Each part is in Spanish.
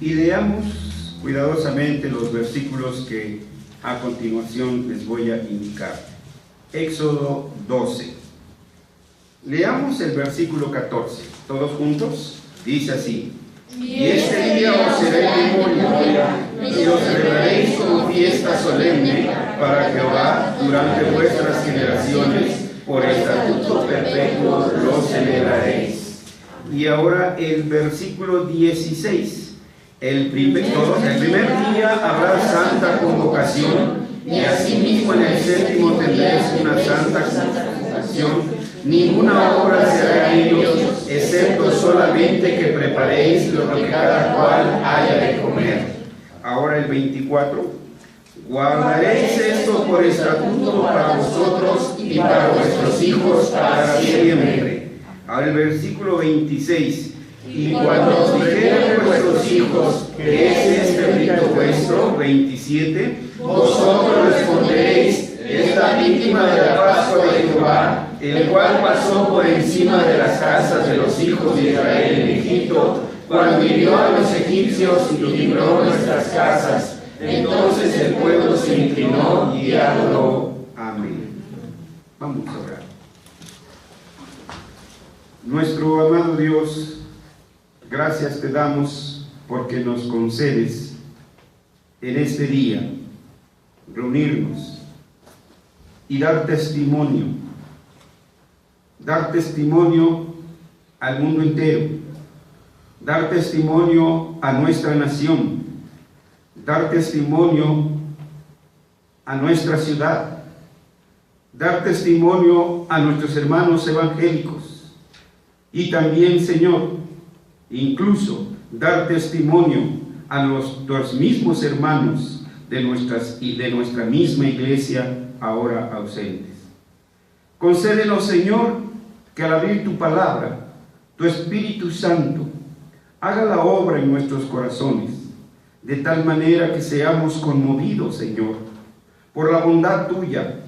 Y leamos cuidadosamente los versículos que a continuación les voy a indicar. Éxodo 12. Leamos el versículo 14. ¿Todos juntos? Dice así: y este día os será en memoria, y lo celebraréis como fiesta solemne para Jehová durante vuestras generaciones, por estatuto perpetuo lo celebraréis. Y ahora el versículo 16. El primer día habrá santa convocación, y asimismo en el séptimo tendréis una santa convocación. Ninguna obra se hará en ellos, excepto solamente que preparéis lo que cada cual haya de comer. Ahora el 24. Guardaréis esto por estatuto para vosotros y para vuestros hijos para siempre. Ahora el versículo 26. Y cuando os dijeren vuestros hijos que es este rito vuestro, 27, vosotros responderéis: es la víctima de la Pascua de Jehová, el cual pasó por encima de las casas de los hijos de Israel en Egipto, cuando hirió a los egipcios y libró nuestras casas. Entonces el pueblo se inclinó y adoró. Amén. Vamos a orar. Nuestro amado Dios, gracias te damos porque nos concedes en este día reunirnos y dar testimonio al mundo entero, dar testimonio a nuestra nación, dar testimonio a nuestra ciudad, dar testimonio a nuestros hermanos evangélicos y también, Señor, incluso dar testimonio a los mismos hermanos de nuestra misma iglesia ahora ausentes. Concédenos, Señor, que al abrir tu palabra, tu Espíritu Santo haga la obra en nuestros corazones, de tal manera que seamos conmovidos, Señor, por la bondad tuya,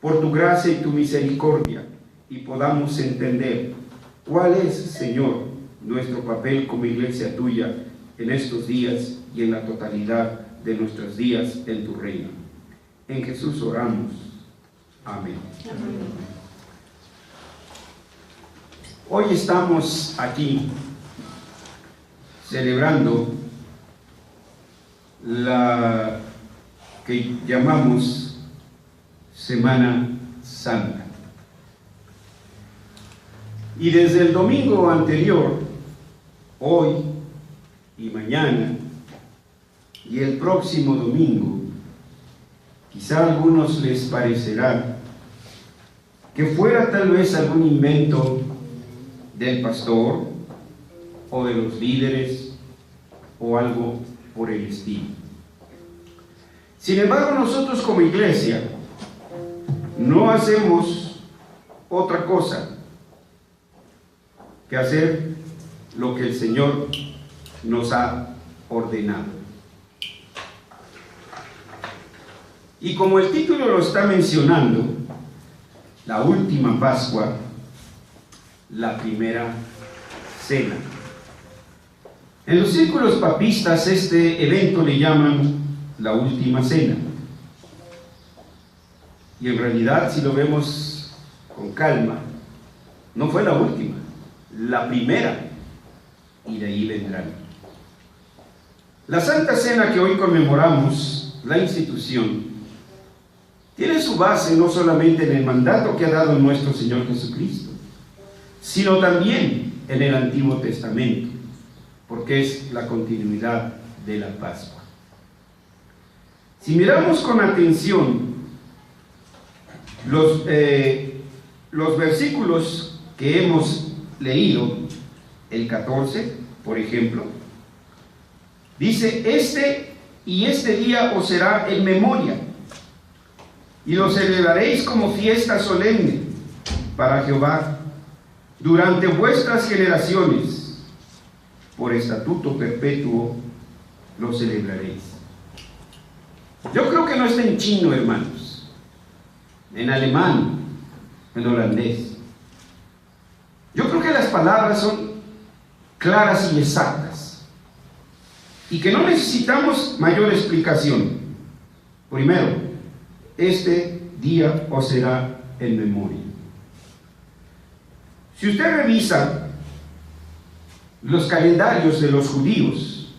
por tu gracia y tu misericordia, y podamos entender cuál es, Señor, nuestro papel como iglesia tuya en estos días y en la totalidad de nuestros días en tu reino. En Jesús oramos. Amén. Amén. Hoy estamos aquí celebrando la que llamamos Semana Santa. Y desde el domingo anterior, hoy y mañana, y el próximo domingo, quizá a algunos les parecerá que fuera tal vez algún invento del pastor o de los líderes o algo por el estilo. Sin embargo, nosotros como iglesia no hacemos otra cosa que hacer lo que el Señor nos ha ordenado. Y como el título lo está mencionando, la última Pascua, la primera cena. En los círculos papistas este evento le llaman la última cena. Y en realidad, si lo vemos con calma, no fue la última, la primera, y de ahí vendrán. La Santa Cena que hoy conmemoramos, la institución, tiene su base no solamente en el mandato que ha dado nuestro Señor Jesucristo, sino también en el Antiguo Testamento, porque es la continuidad de la Pascua. Si miramos con atención los versículos que hemos leído, el 14, por ejemplo, dice: este día os será en memoria, y lo celebraréis como fiesta solemne para Jehová durante vuestras generaciones, por estatuto perpetuo lo celebraréis. Yo creo que no está en chino, hermanos, en alemán, en holandés. Yo creo que las palabras son claras y exactas. y que no necesitamos mayor explicación. Primero, este día os será en memoria. Si usted revisa los calendarios de los judíos,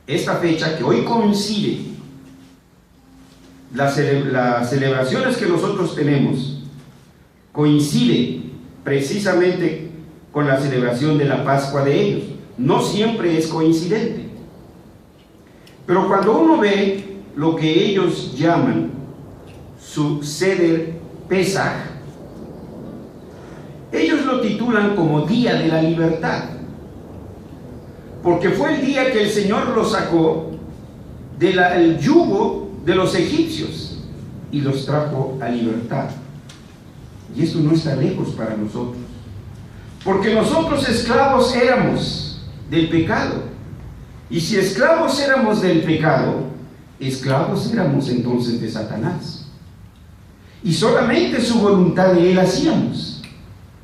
esta fecha que hoy coincide, las celebraciones que nosotros tenemos, coincide precisamente con la celebración de la Pascua de ellos. No siempre es coincidente. Pero cuando uno ve lo que ellos llaman su Seder Pesaj, ellos lo titulan como Día de la Libertad, porque fue el día que el Señor los sacó del yugo de los egipcios y los trajo a libertad. Y esto no está lejos para nosotros, porque nosotros esclavos éramos del pecado, y si esclavos éramos del pecado, esclavos éramos entonces de Satanás, y solamente su voluntad de él hacíamos,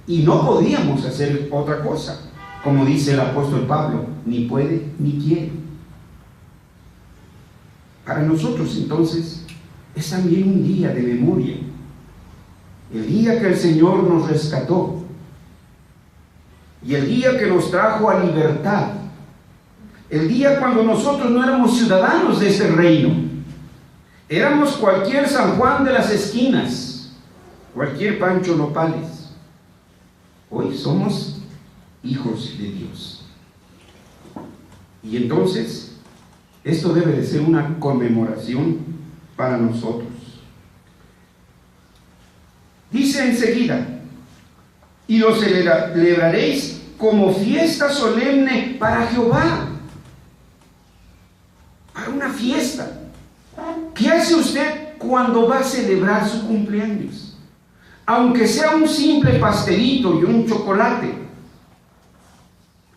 y no podíamos hacer otra cosa, como dice el apóstol Pablo, ni puede ni quiere. Para nosotros entonces es también un día de memoria, el día que el Señor nos rescató y el día que nos trajo a libertad, el día cuando nosotros no éramos ciudadanos de este reino, éramos cualquier San Juan de las esquinas, cualquier Pancho Nopales. Hoy somos hijos de Dios, y entonces esto debe de ser una conmemoración para nosotros. Dice enseguida, y lo celebraréis como fiesta solemne para Jehová. Para una fiesta. ¿Qué hace usted cuando va a celebrar su cumpleaños? Aunque sea un simple pastelito y un chocolate,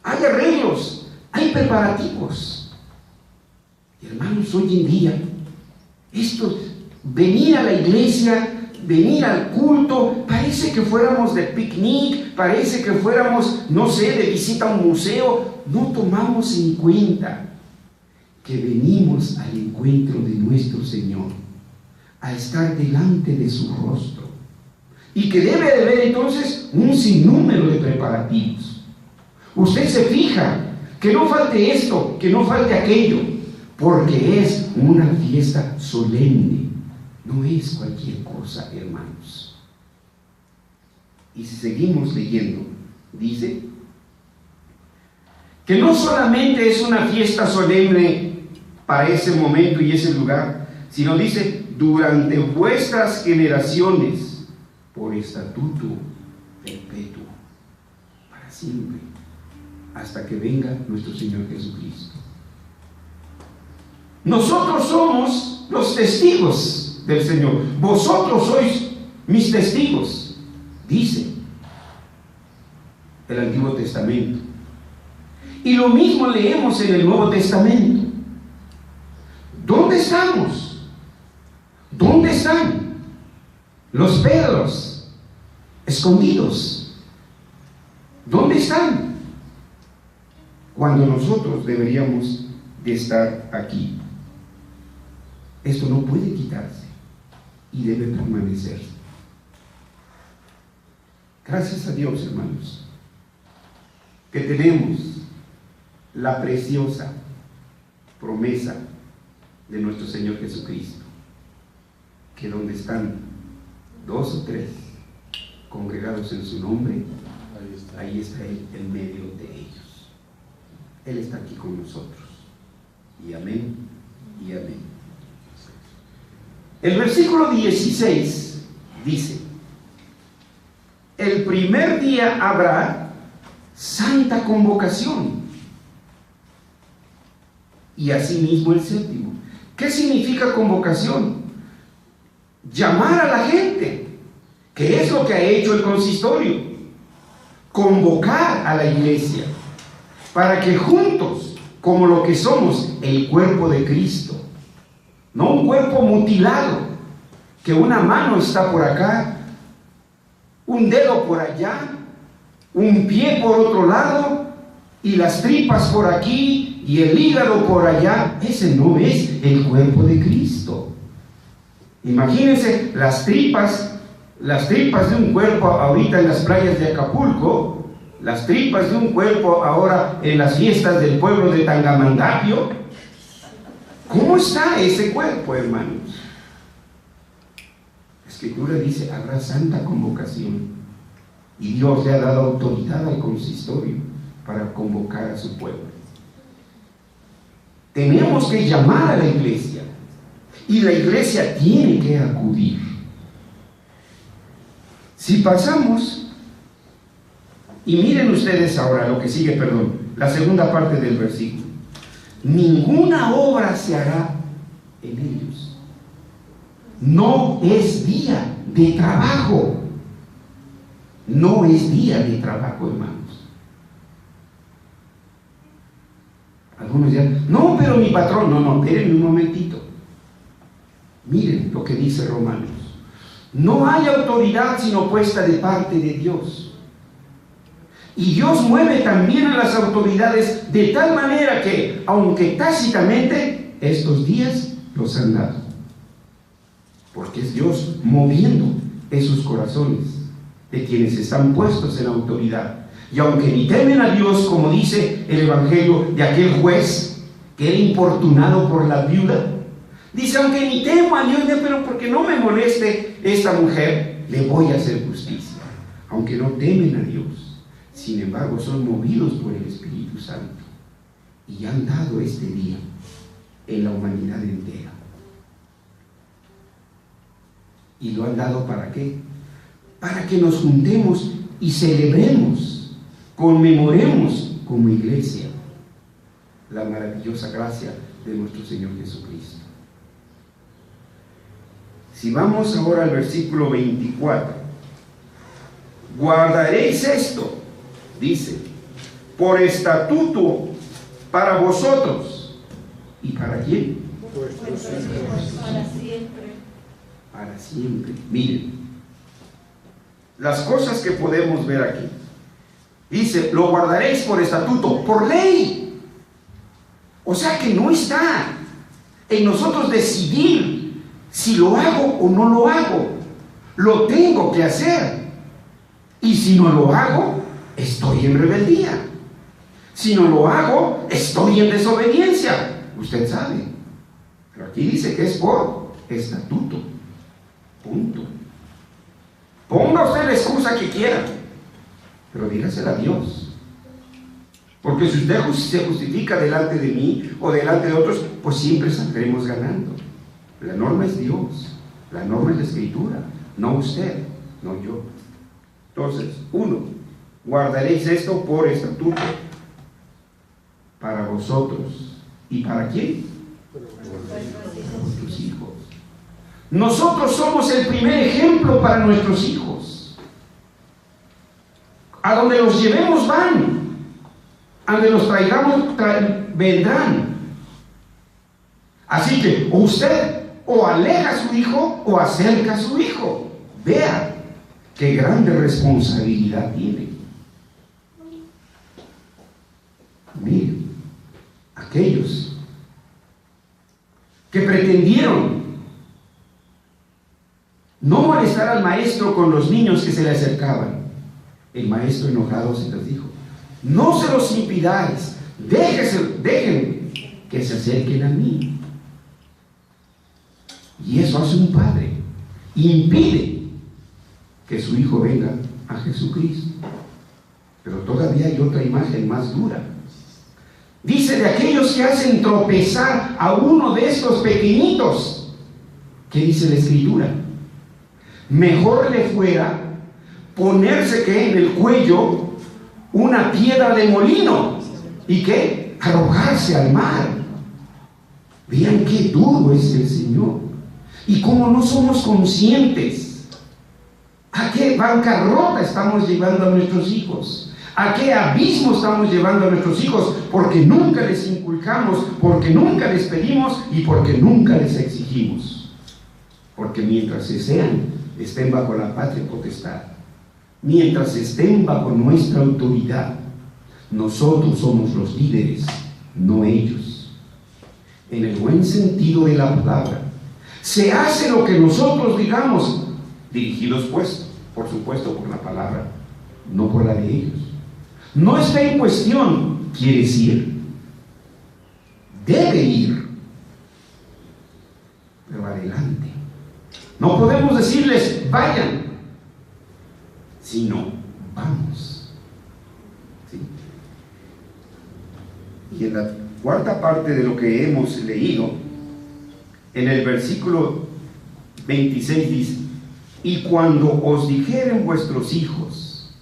hay arreglos, hay preparativos. Y hermanos, hoy en día, venir a la iglesia, venir al culto, parece que fuéramos de picnic, parece que fuéramos, no sé, de visita a un museo. No tomamos en cuenta que venimos al encuentro de nuestro Señor, a estar delante de su rostro, y que debe de haber entonces un sinnúmero de preparativos. Usted se fija que no falte esto, que no falte aquello, porque es una fiesta solemne, no es cualquier cosa, hermanos. Y si seguimos leyendo, dice que no solamente es una fiesta solemne para ese momento y ese lugar, sino dice, durante vuestras generaciones, por estatuto perpetuo, para siempre, hasta que venga nuestro Señor Jesucristo. Nosotros somos los testigos del Señor. Vosotros sois mis testigos, dice el Antiguo Testamento. Y lo mismo leemos en el Nuevo Testamento. ¿Dónde estamos? ¿Dónde están los Pedros escondidos? ¿Dónde están? Cuando nosotros deberíamos de estar aquí. Esto no puede quitarse y debe permanecer. Gracias a Dios, hermanos, que tenemos la preciosa promesa de nuestro Señor Jesucristo, que donde están 2 o 3 congregados en su nombre, ahí está Él en medio de ellos. Él está aquí con nosotros. Y amén, y amén. El versículo 16 dice, el primer día habrá santa convocación, y asimismo el séptimo. ¿Qué significa convocación? Llamar a la gente, que es lo que ha hecho el consistorio. Convocar a la iglesia, para que juntos, como lo que somos, el cuerpo de Cristo, no un cuerpo mutilado, que una mano está por acá, un dedo por allá, un pie por otro lado, y las tripas por aquí y el hígado por allá, ese no es el cuerpo de Cristo. Imagínense las tripas de un cuerpo ahorita en las playas de Acapulco, las tripas de un cuerpo ahora en las fiestas del pueblo de Tangamandapio. ¿Cómo está ese cuerpo, hermanos? La Escritura dice, habrá santa convocación, y Dios le ha dado autoridad al consistorio para convocar a su pueblo. Tenemos que llamar a la iglesia, y la iglesia tiene que acudir. Si pasamos, y miren ustedes ahora lo que sigue, la segunda parte del versículo. Ninguna obra se hará en ellos. No es día de trabajo. No es día de trabajo, hermanos. Algunos dirán, no, pero mi patrón, no, esperen un momentito. Miren lo que dice Romanos. No hay autoridad sino puesta de parte de Dios. Y Dios mueve también a las autoridades de tal manera que, aunque tácitamente, estos días los han dado. Porque es Dios moviendo esos corazones de quienes están puestos en autoridad. Y aunque ni temen a Dios, como dice el Evangelio de aquel juez que era importunado por la viuda, dice, aunque ni temo a Dios, pero porque no me moleste esta mujer, le voy a hacer justicia. Aunque no temen a Dios, sin embargo son movidos por el Espíritu Santo y han dado este día en la humanidad entera. ¿Y lo han dado para qué? Para que nos juntemos y celebremos, conmemoremos como iglesia la maravillosa gracia de nuestro Señor Jesucristo. Si vamos ahora al versículo 24, guardaréis esto, dice, por estatuto para vosotros. ¿Y para quién? Para siempre. Para siempre. Miren, las cosas que podemos ver aquí. Dice, lo guardaréis por estatuto, por ley. O sea que no está en nosotros decidir si lo hago o no lo hago. Lo tengo que hacer. Y si no lo hago, estoy en rebeldía. Si no lo hago, estoy en desobediencia. Usted sabe. Pero aquí dice que es por estatuto. Punto. Ponga usted la excusa que quiera, pero dígasela a Dios. Porque si usted se justifica delante de mí o delante de otros, pues siempre saldremos ganando. La norma es Dios, la norma es la Escritura, no usted, no yo. Entonces, 1, guardaréis esto por estatuto para vosotros. ¿Y para quién? Para vuestros hijos. Nosotros somos el primer ejemplo para nuestros hijos. A donde los llevemos van, a donde los traigamos vendrán. Así que usted o aleja a su hijo o acerca a su hijo. Vea qué grande responsabilidad tiene. Miren, aquellos que pretendieron no molestar al maestro con los niños que se le acercaban, el maestro enojado se les dijo, no se los impidáis, dejen que se acerquen a mí. Y eso hace un padre, impide que su hijo venga a Jesucristo. Pero todavía hay otra imagen más dura. Dice, de aquellos que hacen tropezar a uno de estos pequeñitos. ¿Qué dice la Escritura? Mejor le fuera ponerse que en el cuello una piedra de molino y que arrojarse al mar. Vean qué duro es el Señor y cómo no somos conscientes a qué bancarrota estamos llevando a nuestros hijos, a qué abismo estamos llevando a nuestros hijos, porque nunca les inculcamos, porque nunca les pedimos y porque nunca les exigimos. Porque mientras estén bajo la patria potestad, mientras estén bajo nuestra autoridad, Nosotros somos los líderes, no ellos. En el buen sentido de la palabra. Se hace lo que nosotros digamos, dirigidos pues, por supuesto, por la palabra, no por la de ellos. No está en cuestión, ¿quieres ir? Debe ir. Pero adelante. No podemos decirles, vayan, sino, vamos. ¿Sí? Y en la cuarta parte de lo que hemos leído, en el versículo 26 dice, y cuando os dijeren vuestros hijos,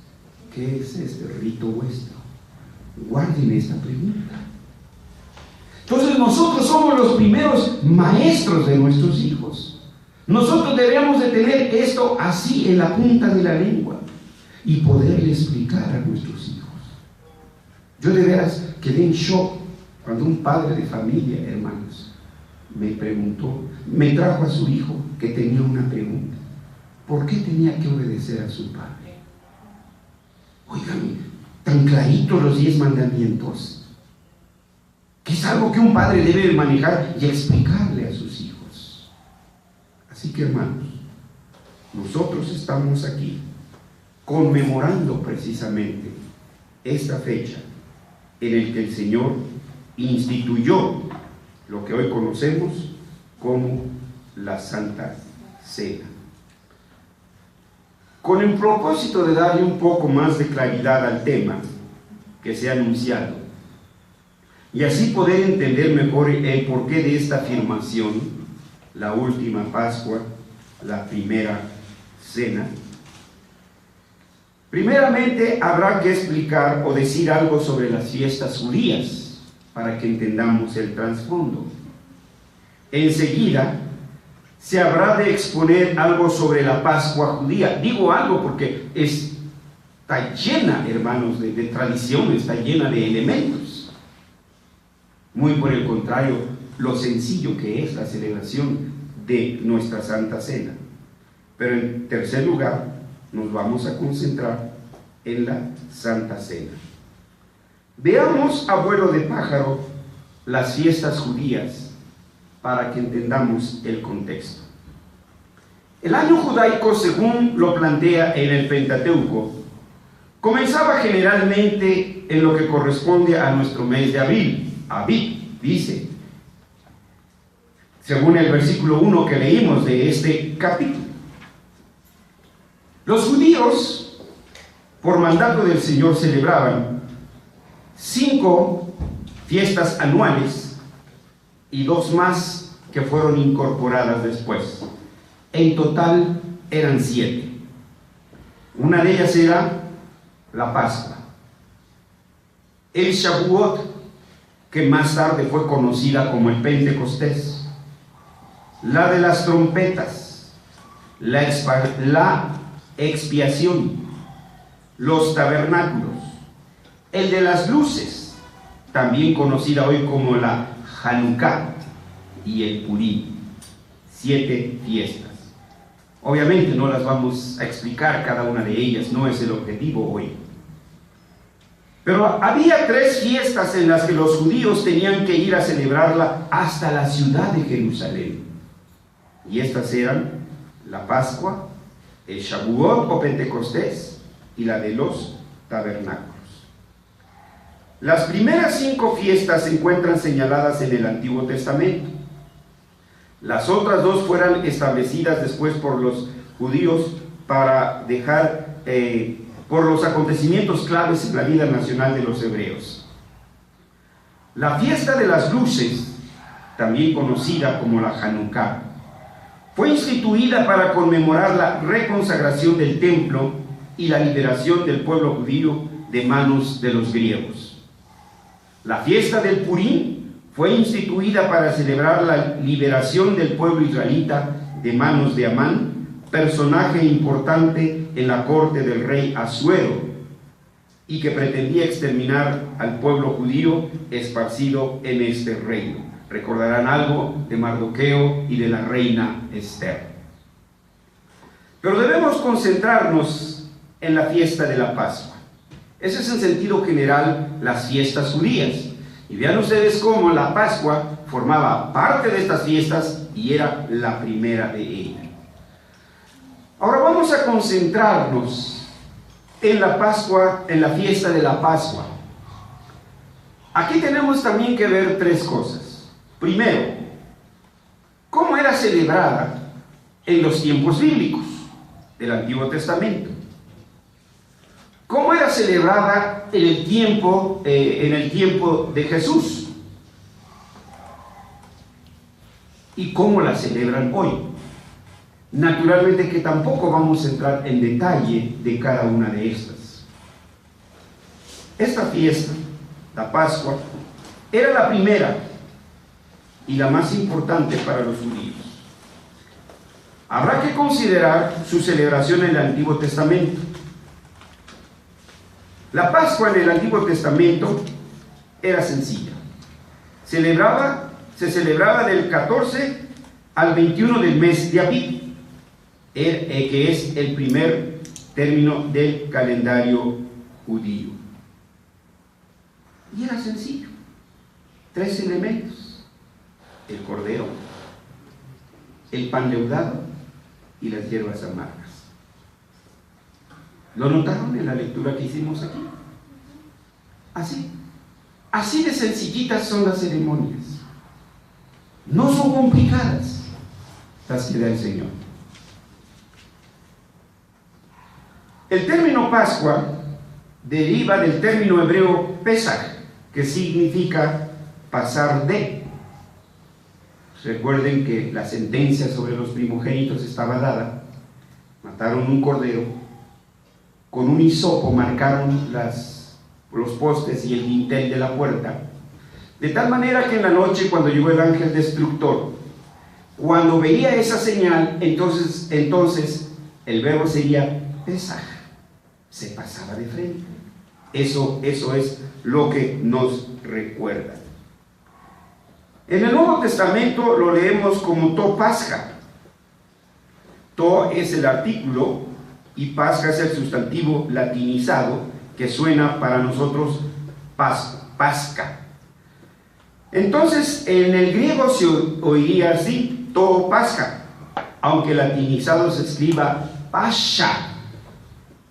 ¿qué es este rito vuestro? Guarden esta pregunta. Entonces nosotros somos los primeros maestros de nuestros hijos. Nosotros debemos de tener esto así en la punta de la lengua y poderle explicar a nuestros hijos. Yo de veras quedé en shock cuando un padre de familia, hermanos, me preguntó, me trajo a su hijo que tenía una pregunta. ¿Por qué tenía que obedecer a su padre? Oigan, tan claritos los 10 mandamientos, que es algo que un padre debe manejar y explicarle a sus hijos. Así que, hermanos, nosotros estamos aquí conmemorando precisamente esta fecha en el que el Señor instituyó lo que hoy conocemos como la Santa Cena. Con el propósito de darle un poco más de claridad al tema que se ha anunciado y así poder entender mejor el porqué de esta afirmación, la última Pascua, la primera cena. Primeramente habrá que explicar o decir algo sobre las fiestas judías para que entendamos el trasfondo. Enseguida se habrá de exponer algo sobre la Pascua judía. Digo algo porque está llena, hermanos, de tradiciones, está llena de elementos. Muy por el contrario, lo sencillo que es la celebración de nuestra Santa Cena. Pero en tercer lugar, nos vamos a concentrar en la Santa Cena. Veamos, abuelo de pájaro, las fiestas judías para que entendamos el contexto. El año judaico, según lo plantea en el Pentateuco, comenzaba generalmente en lo que corresponde a nuestro mes de abril. Abib, dice, según el versículo 1 que leímos de este capítulo. Los judíos, por mandato del Señor, celebraban 5 fiestas anuales y 2 más que fueron incorporadas después. En total eran 7. Una de ellas era la Pascua, el Shavuot, que más tarde fue conocida como el Pentecostés, la de las trompetas, la expiación, los tabernáculos, el de las luces, también conocida hoy como la Hanukkah, y el Purim. 7 fiestas. Obviamente no las vamos a explicar cada una de ellas, no es el objetivo hoy. Pero había 3 fiestas en las que los judíos tenían que ir a celebrarla hasta la ciudad de Jerusalén. Y estas eran la Pascua, el Shavuot o Pentecostés y la de los tabernáculos. Las primeras 5 fiestas se encuentran señaladas en el Antiguo Testamento. Las otras 2 fueron establecidas después por los judíos para dejar por los acontecimientos claves en la vida nacional de los hebreos. La fiesta de las luces, también conocida como la Hanukkah, fue instituida para conmemorar la reconsagración del templo y la liberación del pueblo judío de manos de los griegos. La fiesta del Purim fue instituida para celebrar la liberación del pueblo israelita de manos de Amán, personaje importante en la corte del rey Asuero, y que pretendía exterminar al pueblo judío esparcido en este reino. Recordarán algo de Mardoqueo y de la reina Esther. Pero debemos concentrarnos en la fiesta de la Pascua. Ese es en sentido general las fiestas judías. Y vean ustedes cómo la Pascua formaba parte de estas fiestas y era la primera de ellas. Ahora vamos a concentrarnos en la Pascua, en la fiesta de la Pascua. Aquí tenemos también que ver tres cosas. Primero, ¿cómo era celebrada en los tiempos bíblicos del Antiguo Testamento? ¿Cómo era celebrada en el tiempo de Jesús? ¿Y cómo la celebran hoy? Naturalmente que tampoco vamos a entrar en detalle de cada una de estas. Esta fiesta, la Pascua, era la primera y la más importante para los judíos. Habrá que considerar su celebración en el Antiguo Testamento. La Pascua en el Antiguo Testamento era sencilla. Se celebraba del 14 al 21 del mes de Abib, que es el primer término del calendario judío. Y era sencillo. 3 elementos: el cordero, el pan leudado y las hierbas amargas. ¿Lo notaron en la lectura que hicimos aquí? Así de sencillitas son las ceremonias. No son complicadas las que da el Señor. El término Pascua deriva del término hebreo Pesach, que significa pasar de. Recuerden que la sentencia sobre los primogénitos estaba dada. Mataron un cordero, con un hisopo marcaron los postes y el dintel de la puerta, de tal manera que en la noche, cuando llegó el ángel destructor, cuando veía esa señal, entonces el verbo sería Pesaj, se pasaba de frente. Eso es lo que nos recuerda. En el Nuevo Testamento lo leemos como To Pascha. To es el artículo y Pascha es el sustantivo latinizado que suena para nosotros Pasca. Entonces, en el griego se oiría así, To Pascha, aunque latinizado se escriba Pascha.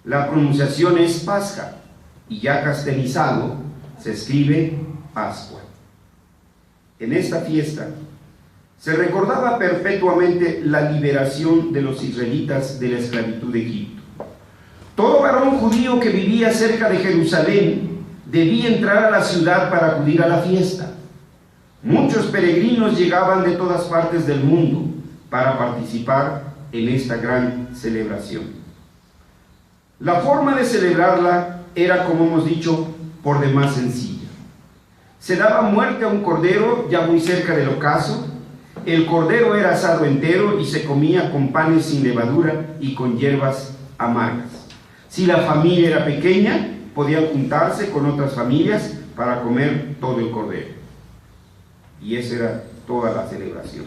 La pronunciación es Pascha, y ya castellanizado se escribe Pascua. En esta fiesta se recordaba perpetuamente la liberación de los israelitas de la esclavitud de Egipto. Todo varón judío que vivía cerca de Jerusalén debía entrar a la ciudad para acudir a la fiesta. Muchos peregrinos llegaban de todas partes del mundo para participar en esta gran celebración. La forma de celebrarla era, como hemos dicho, por demás sencilla. Se daba muerte a un cordero ya muy cerca del ocaso. El cordero era asado entero y se comía con panes sin levadura y con hierbas amargas. Si la familia era pequeña, podían juntarse con otras familias para comer todo el cordero. Y esa era toda la celebración.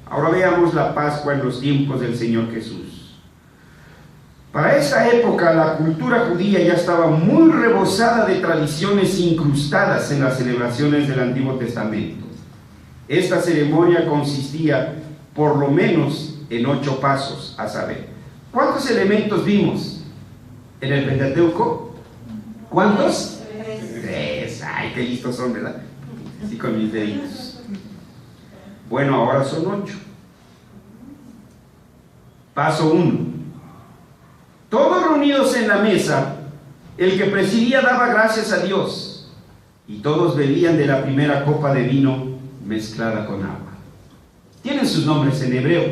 Ahora veamos la Pascua en los tiempos del Señor Jesús. Para esta época la cultura judía ya estaba muy rebosada de tradiciones incrustadas en las celebraciones del Antiguo Testamento. Esta ceremonia consistía por lo menos en 8 pasos, a saber, ¿cuántos elementos vimos en el Pentateuco? ¿Cuántos? 3. Ay, qué listos son, ¿verdad? Así con mis deditos. Bueno, ahora son 8. Paso 1. Todos reunidos en la mesa, el que presidía daba gracias a Dios, y todos bebían de la primera copa de vino mezclada con agua. Tienen sus nombres en hebreo,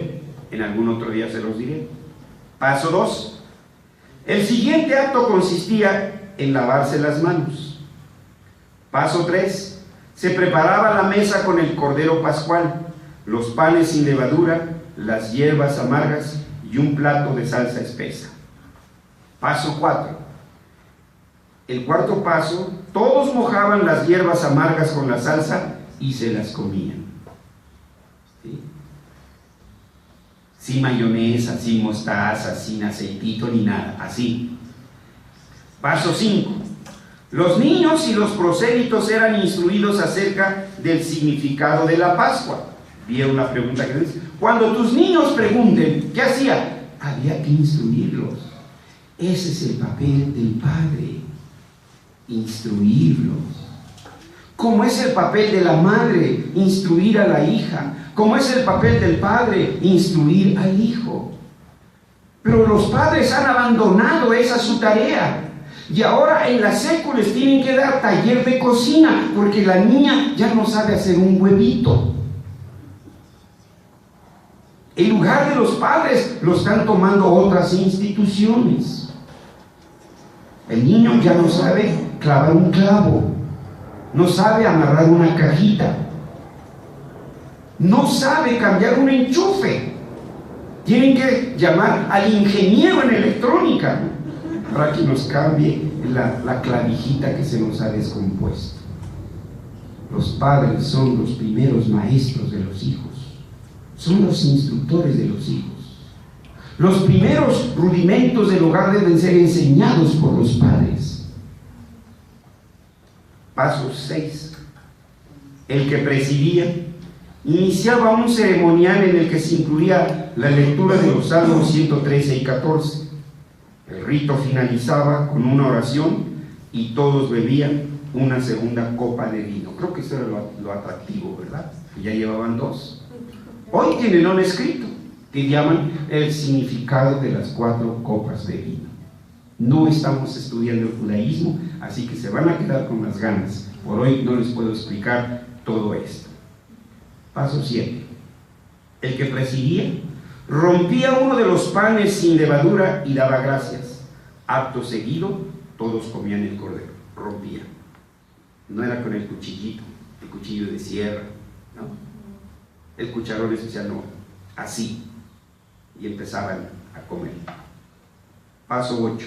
en algún otro día se los diré. Paso 2. El siguiente acto consistía en lavarse las manos. Paso 3. Se preparaba la mesa con el cordero pascual, los panes sin levadura, las hierbas amargas y un plato de salsa espesa. Paso 4. El cuarto paso, todos mojaban las hierbas amargas con la salsa y se las comían. ¿Sí? Sin mayonesa, sin mostaza, sin aceitito ni nada, así. Paso 5. Los niños y los prosélitos eran instruidos acerca del significado de la Pascua. Vieron la pregunta que dice: cuando tus niños pregunten, ¿qué hacía? Había que instruirlos. Ese es el papel del padre, instruirlos. Como es el papel de la madre, instruir a la hija. Como es el papel del padre, instruir al hijo. Pero los padres han abandonado esa su tarea. Y ahora en las séculas tienen que dar taller de cocina, porque la niña ya no sabe hacer un huevito. En lugar de los padres lo están tomando otras instituciones. El niño ya no sabe clavar un clavo, no sabe amarrar una cajita, no sabe cambiar un enchufe. Tienen que llamar al ingeniero en electrónica para que nos cambie la clavijita que se nos ha descompuesto. Los padres son los primeros maestros de los hijos, son los instructores de los hijos. Los primeros rudimentos del hogar deben ser enseñados por los padres. Paso 6. El que presidía iniciaba un ceremonial en el que se incluía la lectura de los Salmos 113 y 14. El rito finalizaba con una oración y todos bebían una segunda copa de vino. Creo que eso era lo atractivo, ¿verdad? Ya llevaban 2. Hoy tienen un escrito que llaman el significado de las 4 copas de vino. No estamos estudiando el judaísmo, así que se van a quedar con las ganas. Por hoy no les puedo explicar todo esto. Paso 7. El que presidía rompía uno de los panes sin levadura y daba gracias. Acto seguido, todos comían el cordero. Rompía. No era con el cuchillito, el cuchillo de sierra, ¿no? El cucharón especial, no. Así. Y empezaban a comer. Paso 8.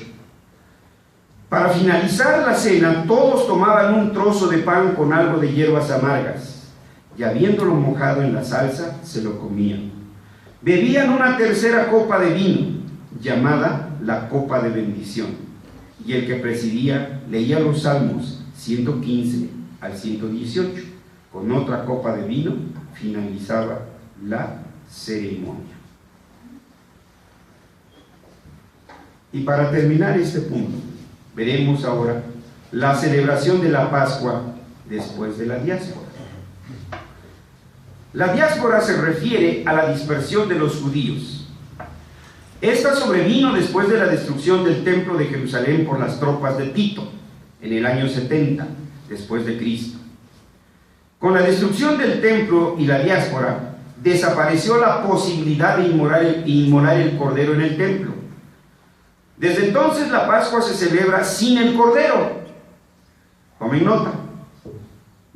Para finalizar la cena, todos tomaban un trozo de pan con algo de hierbas amargas, y habiéndolo mojado en la salsa, se lo comían. Bebían una tercera copa de vino, llamada la copa de bendición, y el que presidía leía los Salmos 115 al 118. Con otra copa de vino finalizaba la ceremonia. Y para terminar este punto, veremos ahora la celebración de la Pascua después de la diáspora. La diáspora se refiere a la dispersión de los judíos. Esta sobrevino después de la destrucción del templo de Jerusalén por las tropas de Tito, en el año 70 después de Cristo. Con la destrucción del templo y la diáspora, desapareció la posibilidad de inmolar el cordero en el templo. Desde entonces la Pascua se celebra sin el cordero. Tomen nota,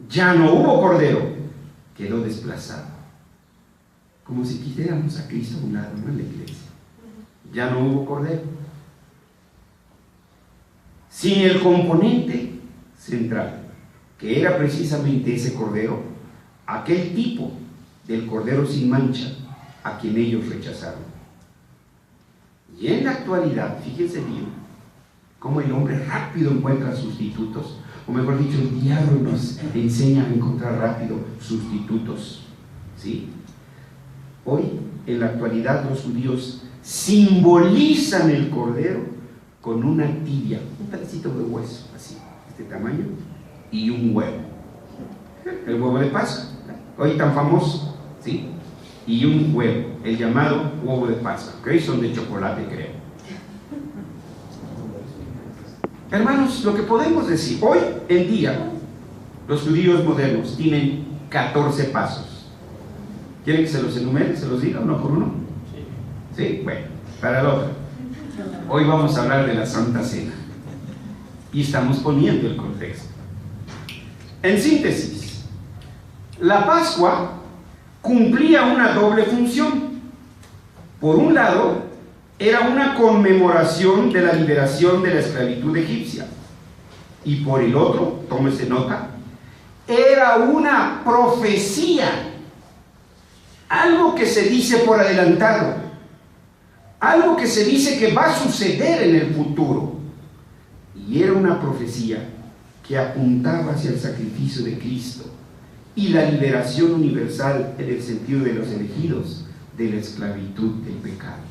ya no hubo cordero, quedó desplazado. Como si quisiéramos a Cristo a un lado, ¿no? En la iglesia. Ya no hubo cordero. Sin el componente central, que era precisamente ese cordero, aquel tipo del cordero sin mancha, a quien ellos rechazaron. Y en la actualidad, fíjense bien, cómo el hombre rápido encuentra sustitutos, o mejor dicho, el diablo nos enseña a encontrar rápido sustitutos, ¿sí? Hoy, en la actualidad, los judíos simbolizan el cordero con una tibia, un pedacito de hueso, así, este tamaño, y un huevo. El huevo de Pascua, hoy tan famoso, ¿sí? Y un huevo, el llamado huevo de Pascua, que son de chocolate, creo. Hermanos, lo que podemos decir, hoy en día, los judíos modernos tienen 14 pasos. ¿Quieren que se los enumere, se los diga uno por uno? Sí, bueno, para el otro. Hoy vamos a hablar de la Santa Cena. Y estamos poniendo el contexto. En síntesis, la Pascua cumplía una doble función. Por un lado, era una conmemoración de la liberación de la esclavitud egipcia. Y por el otro, tómese nota, era una profecía, algo que se dice por adelantado, algo que se dice que va a suceder en el futuro. Y y era una profecía que apuntaba hacia el sacrificio de Cristo y la liberación universal en el sentido de los elegidos de la esclavitud del pecado.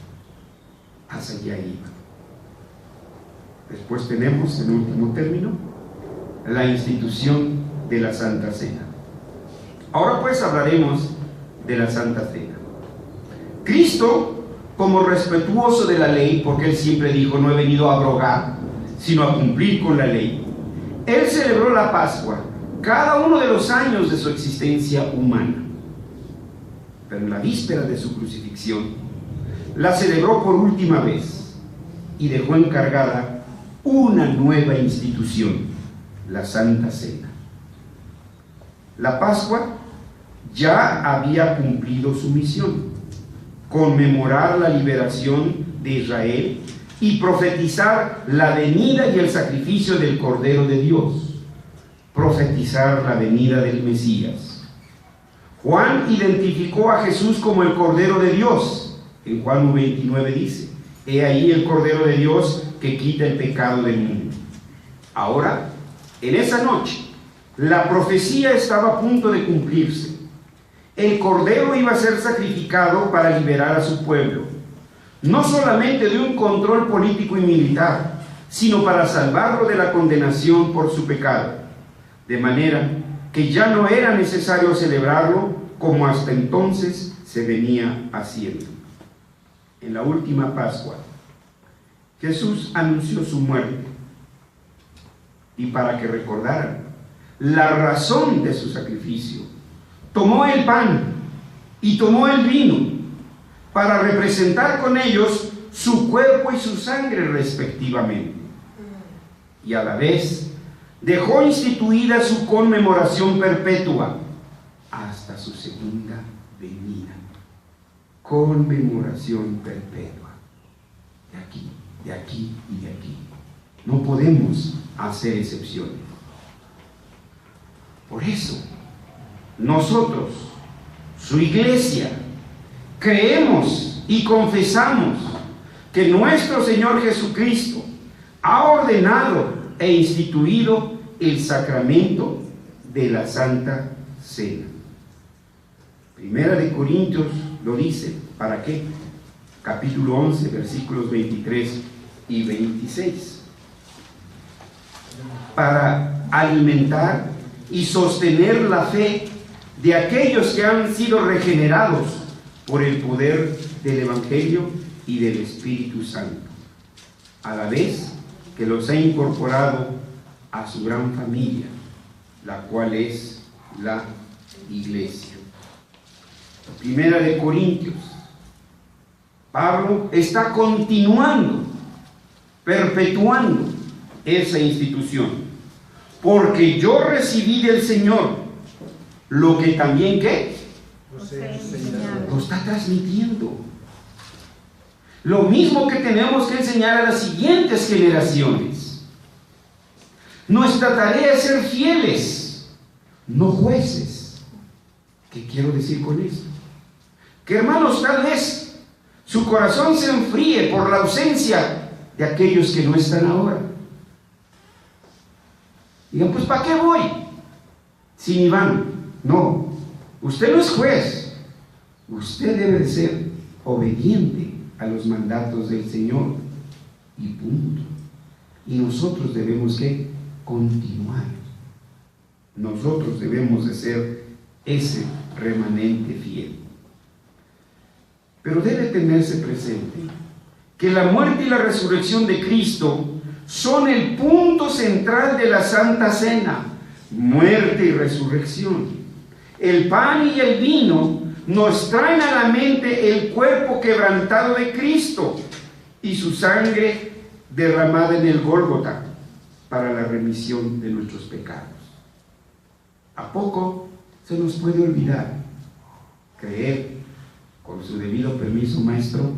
Hacia allá iba. Después tenemos, en último término, la institución de la Santa Cena. Ahora pues hablaremos de la Santa Cena. Cristo, como respetuoso de la ley, porque Él siempre dijo, no he venido a abrogar, sino a cumplir con la ley, Él celebró la Pascua cada uno de los años de su existencia humana. Pero en la víspera de su crucifixión, la celebró por última vez y dejó encargada una nueva institución, la Santa Cena. La Pascua ya había cumplido su misión: conmemorar la liberación de Israel y profetizar la venida y el sacrificio del Cordero de Dios, profetizar la venida del Mesías. Juan identificó a Jesús como el Cordero de Dios. En Juan 1:29 dice: he ahí el Cordero de Dios que quita el pecado del mundo. Ahora, en esa noche, la profecía estaba a punto de cumplirse. El Cordero iba a ser sacrificado para liberar a su pueblo, no solamente de un control político y militar, sino para salvarlo de la condenación por su pecado, de manera que ya no era necesario celebrarlo como hasta entonces se venía haciendo. En la última Pascua, Jesús anunció su muerte, y para que recordaran la razón de su sacrificio, tomó el pan y tomó el vino para representar con ellos su cuerpo y su sangre respectivamente, y a la vez dejó instituida su conmemoración perpetua hasta su segunda venida. Conmemoración perpetua, de aquí y de aquí. No podemos hacer excepciones. Por eso, nosotros, su iglesia, creemos y confesamos que nuestro Señor Jesucristo ha ordenado e instituido el sacramento de la Santa Cena. Primera de Corintios lo dice. ¿Para qué? Capítulo 11, versículos 23 y 26. Para alimentar y sostener la fe de aquellos que han sido regenerados por el poder del Evangelio y del Espíritu Santo, a la vez que los ha incorporado a su gran familia, la cual es la Iglesia. Primera de Corintios. Pablo está continuando, perpetuando esa institución. Porque yo recibí del Señor lo que también, ¿qué? Lo está transmitiendo. Lo mismo que tenemos que enseñar a las siguientes generaciones. Nuestra tarea es ser fieles, no jueces. ¿Qué quiero decir con esto? Que, hermanos, tal vez su corazón se enfríe por la ausencia de aquellos que no están ahora. Digan, pues ¿para qué voy si ni van? No, usted no es juez. Usted debe de ser obediente a los mandatos del Señor y punto. Y nosotros debemos que continuar. Nosotros debemos de ser ese remanente fiel. Pero debe tenerse presente que la muerte y la resurrección de Cristo son el punto central de la Santa Cena. Muerte y resurrección. El pan y el vino nos traen a la mente el cuerpo quebrantado de Cristo y su sangre derramada en el Gólgota para la remisión de nuestros pecados. ¿A poco se nos puede olvidar creer, con su debido permiso, maestro,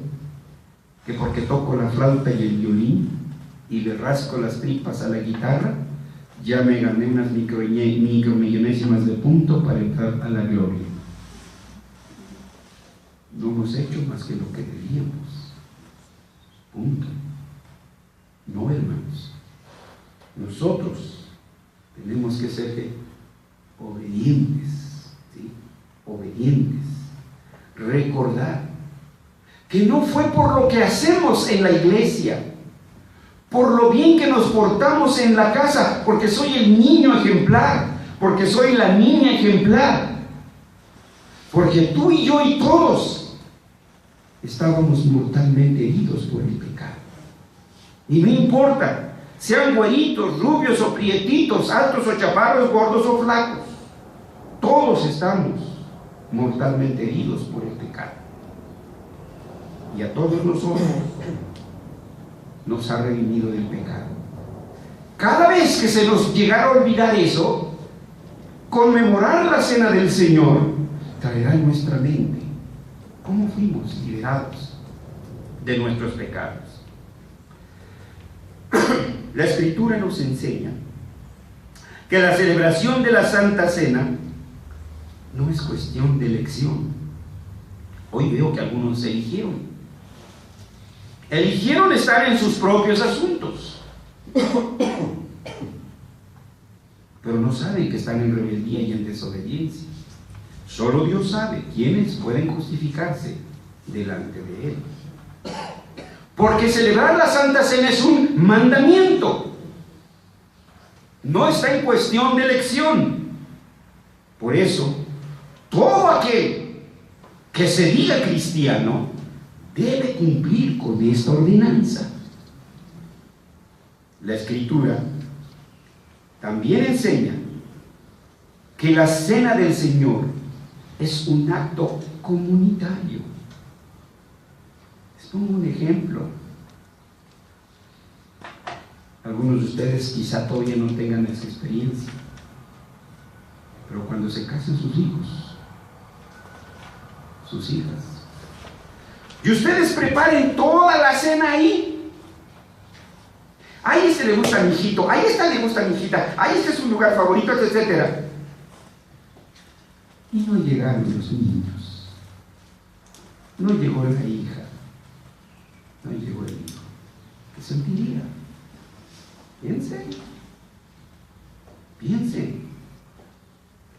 que porque toco la flauta y el violín y le rasco las tripas a la guitarra, ya me gané unas micromillonésimas de punto para entrar a la gloria? No hemos hecho más que lo que debíamos. Punto. No, hermanos. nosotros tenemos que ser obedientes, ¿sí? Obedientes. Recordar que no fue por lo que hacemos en la iglesia, por lo bien que nos portamos en la casa, porque soy el niño ejemplar, porque soy la niña ejemplar, porque tú y yo y todos estábamos mortalmente heridos por el pecado. Y no importa, sean güeritos, rubios o prietitos, altos o chaparros, gordos o flacos, todos estamos mortalmente heridos por el pecado. Y a todos nosotros nos ha redimido del pecado. Cada vez que se nos llegara a olvidar eso, conmemorar la cena del Señor traerá en nuestra mente cómo fuimos liberados de nuestros pecados. La Escritura nos enseña que la celebración de la Santa Cena no es cuestión de elección. Hoy veo que algunos eligieron estar en sus propios asuntos, pero no saben que están en rebeldía y en desobediencia. Solo Dios sabe quiénes pueden justificarse delante de Él. Porque celebrar la Santa Cena es un mandamiento. No está en cuestión de elección. Por eso, todo aquel que se diga cristiano debe cumplir con esta ordenanza. La Escritura también enseña que la Cena del Señor es un acto comunitario. Les pongo un ejemplo. Algunos de ustedes quizá todavía no tengan esa experiencia, pero cuando se casan sus hijos, sus hijas, y ustedes preparen toda la cena ahí. A este le gusta a mi hijito, a esta le gusta a mi hijita, a este es su lugar favorito, etc. Y no llegaron los niños, no llegó la hija, no llegó el hijo. ¿Qué sentiría? Piensen.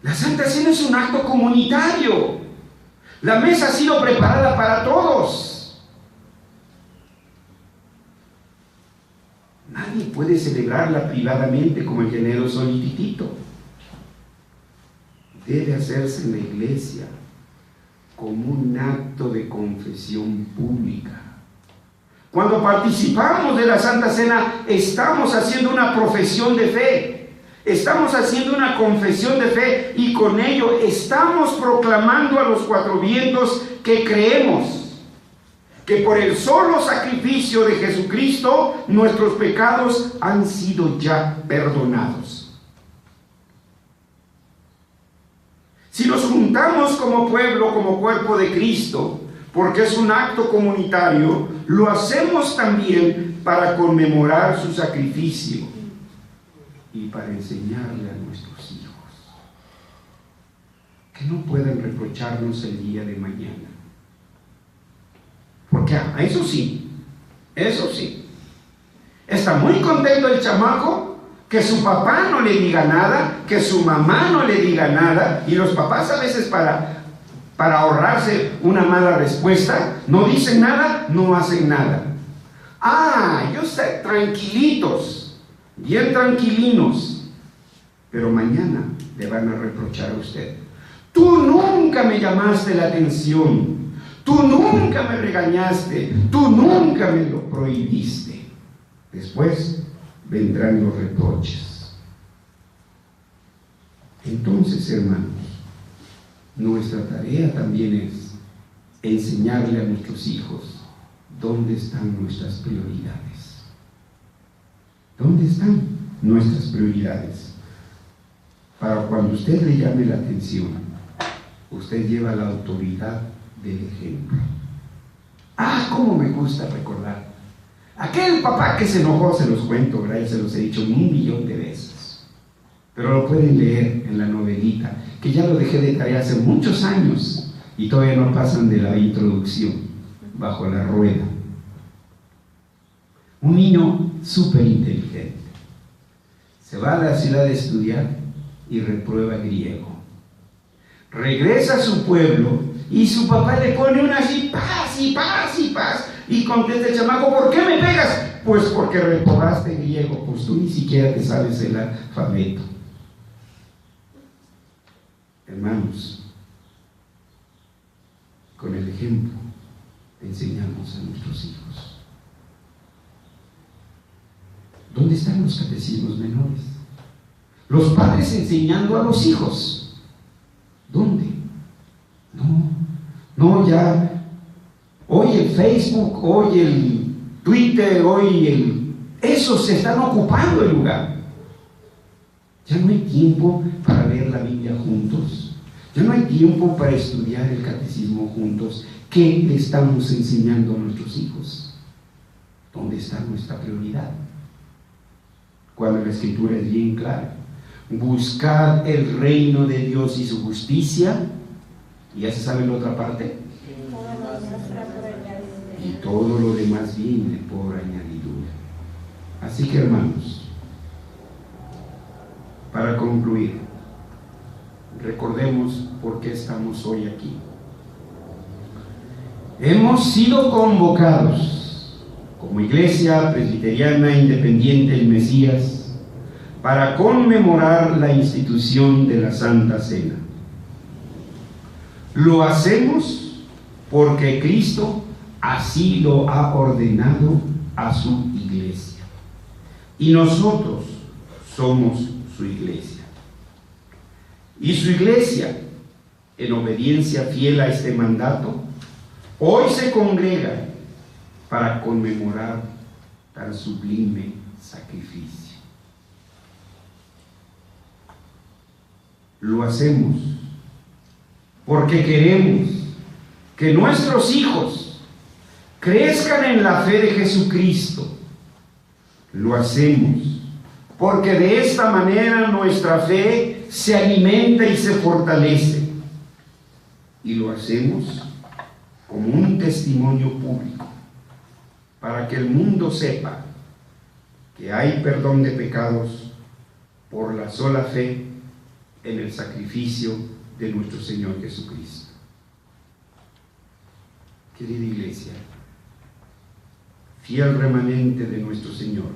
La Santa Cena es un acto comunitario. La mesa ha sido preparada para todos. Nadie puede celebrarla privadamente como el generoso Titito. Debe hacerse en la iglesia como un acto de confesión pública. Cuando participamos de la Santa Cena, estamos haciendo una profesión de fe. Estamos haciendo una confesión de fe y con ello estamos proclamando a los cuatro vientos que creemos que por el solo sacrificio de Jesucristo nuestros pecados han sido ya perdonados. Si nos juntamos como pueblo, como cuerpo de Cristo, porque es un acto comunitario, lo hacemos también para conmemorar su sacrificio y para enseñarle a nuestros hijos que no puedan reprocharnos el día de mañana. Porque eso sí, está muy contento el chamaco que su papá no le diga nada, que su mamá no le diga nada, y los papás a veces para ahorrarse una mala respuesta, no dicen nada, no hacen nada. Ellos están tranquilitos, bien tranquilinos, pero mañana le van a reprochar a usted. Tú nunca me llamaste la atención, tú nunca me regañaste, tú nunca me lo prohibiste. Después vendrán los reproches. Entonces, hermanos, nuestra tarea también es enseñarle a nuestros hijos dónde están nuestras prioridades. ¿Dónde están nuestras prioridades? Para cuando usted le llame la atención, usted lleva la autoridad del ejemplo. Cómo me gusta recordar. Aquel papá que se enojó, se los cuento, ¿verdad? Ya se los he dicho 1,000,000 de veces. Pero lo pueden leer en la novelita, que ya lo dejé de tarea hace muchos años y todavía no pasan de la introducción, Bajo la rueda. Un niño súper inteligente. se va a la ciudad a estudiar y reprueba griego. Regresa a su pueblo y su papá le pone una así, paz y paz y paz. Y contesta el chamaco, ¿por qué me pegas? Pues porque reprobaste griego. Pues tú ni siquiera te sabes el alfabeto. Hermanos, con el ejemplo enseñamos a nuestros hijos. ¿Dónde están los catecismos menores? Los padres enseñando a los hijos. ¿Dónde? No, ya. Hoy el Facebook, hoy el Twitter, esos se están ocupando el lugar. Ya no hay tiempo para leer la Biblia juntos. Ya no hay tiempo para estudiar el catecismo juntos. ¿Qué le estamos enseñando a nuestros hijos? ¿Dónde está nuestra prioridad? Cuando la Escritura es bien clara. Buscad el reino de Dios y su justicia. ¿Y ya se sabe la otra parte? Y todo lo demás viene por añadidura. Así que, hermanos, para concluir, recordemos por qué estamos hoy aquí. Hemos sido convocados como Iglesia Presbiteriana Independiente del Mesías para conmemorar la institución de la Santa Cena. Lo hacemos porque Cristo así lo ha ordenado a su Iglesia. Y nosotros somos su Iglesia. Y su Iglesia, en obediencia fiel a este mandato, hoy se congrega para conmemorar tan sublime sacrificio. Lo hacemos porque queremos que nuestros hijos crezcan en la fe de Jesucristo. Lo hacemos porque de esta manera nuestra fe se alimenta y se fortalece. Y lo hacemos como un testimonio público para que el mundo sepa que hay perdón de pecados por la sola fe en el sacrificio de nuestro Señor Jesucristo. Querida Iglesia, fiel remanente de nuestro Señor,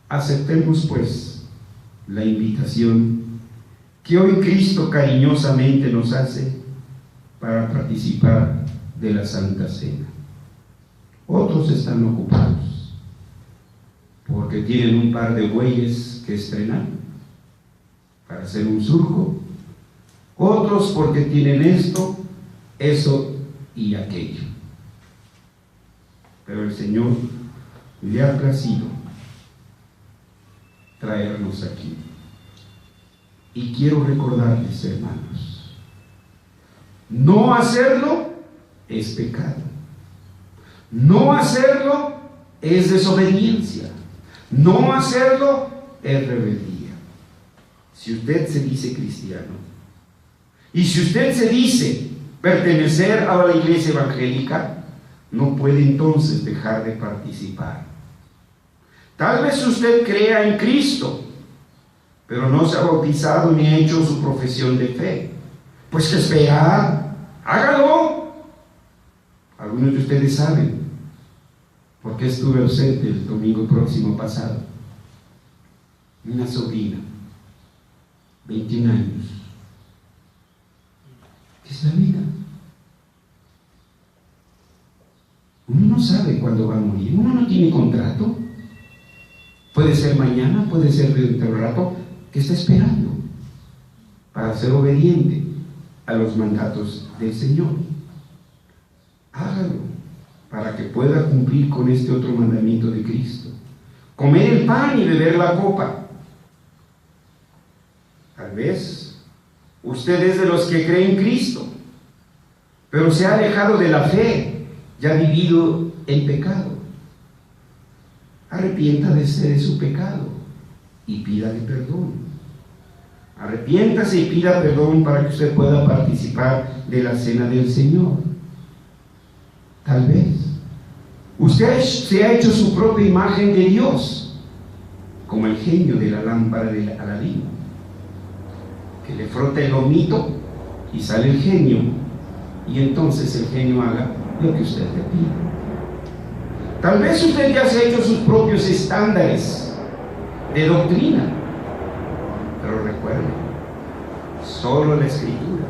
aceptemos pues la invitación que hoy Cristo cariñosamente nos hace para participar de la Santa Cena. Otros están ocupados porque tienen un par de bueyes que estrenar para hacer un surco, otros porque tienen esto, eso y aquello. Pero el Señor le ha placido traernos aquí. Y quiero recordarles, hermanos, no hacerlo es pecado. No hacerlo es desobediencia. No hacerlo es rebeldía. Si usted se dice cristiano y si usted se dice pertenecer a la iglesia evangélica, no puede entonces dejar de participar. Tal vez usted crea en Cristo, pero no se ha bautizado ni ha hecho su profesión de fe. Pues que espera, hágalo. Algunos de ustedes saben, porque estuve ausente el domingo próximo pasado. Una sobrina, 21 años. ¿Qué es la vida? Uno no sabe cuándo va a morir, uno no tiene contrato. Puede ser mañana, puede ser dentro de un rato. ¿Qué está esperando para ser obediente a los mandatos del Señor? Hágalo para que pueda cumplir con este otro mandamiento de Cristo: comer el pan y beber la copa. Tal vez usted es de los que creen en Cristo, pero se ha alejado de la fe y ha vivido en pecado. Arrepiéntase de su pecado y pídale perdón. Arrepiéntase y pida perdón para que usted pueda participar de la cena del Señor. Tal vez usted se ha hecho su propia imagen de Dios como el genio de la lámpara de Aladín, que le frota el lomito y sale el genio, y entonces el genio haga lo que usted le pide. Tal vez usted ya se ha hecho sus propios estándares de doctrina, pero recuerde, solo la Escritura,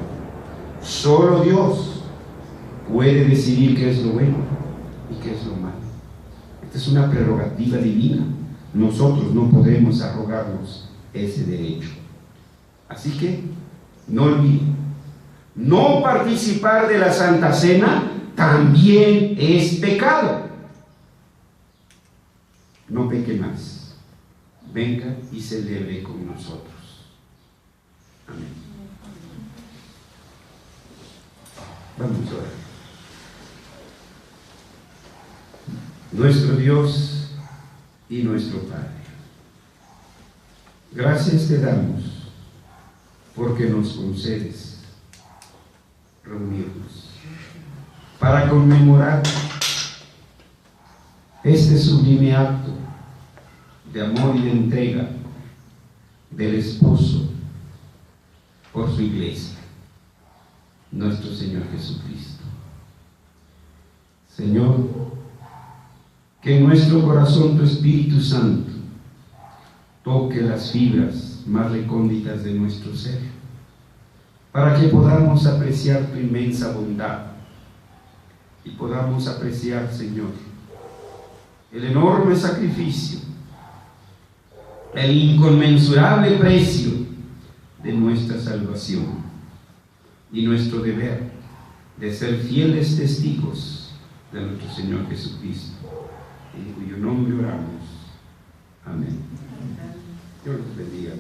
solo Dios puede decidir qué es lo bueno y qué es lo malo. Esta es una prerrogativa divina. Nosotros no podemos arrogarnos ese derecho. Así que no olviden, no participar de la Santa Cena también es pecado. No peque más. Venga y celebre con nosotros. Amén. Vamos a orar. Nuestro Dios y nuestro Padre, gracias te damos porque nos concedes reunirnos para conmemorar este sublime acto de amor y de entrega del esposo por su iglesia, nuestro Señor Jesucristo. Señor, que en nuestro corazón tu Espíritu Santo toque las fibras más recónditas de nuestro ser, para que podamos apreciar tu inmensa bondad y podamos apreciar, Señor, el enorme sacrificio, el inconmensurable precio de nuestra salvación y nuestro deber de ser fieles testigos de nuestro Señor Jesucristo, en cuyo nombre oramos. Amén. Dios los bendiga.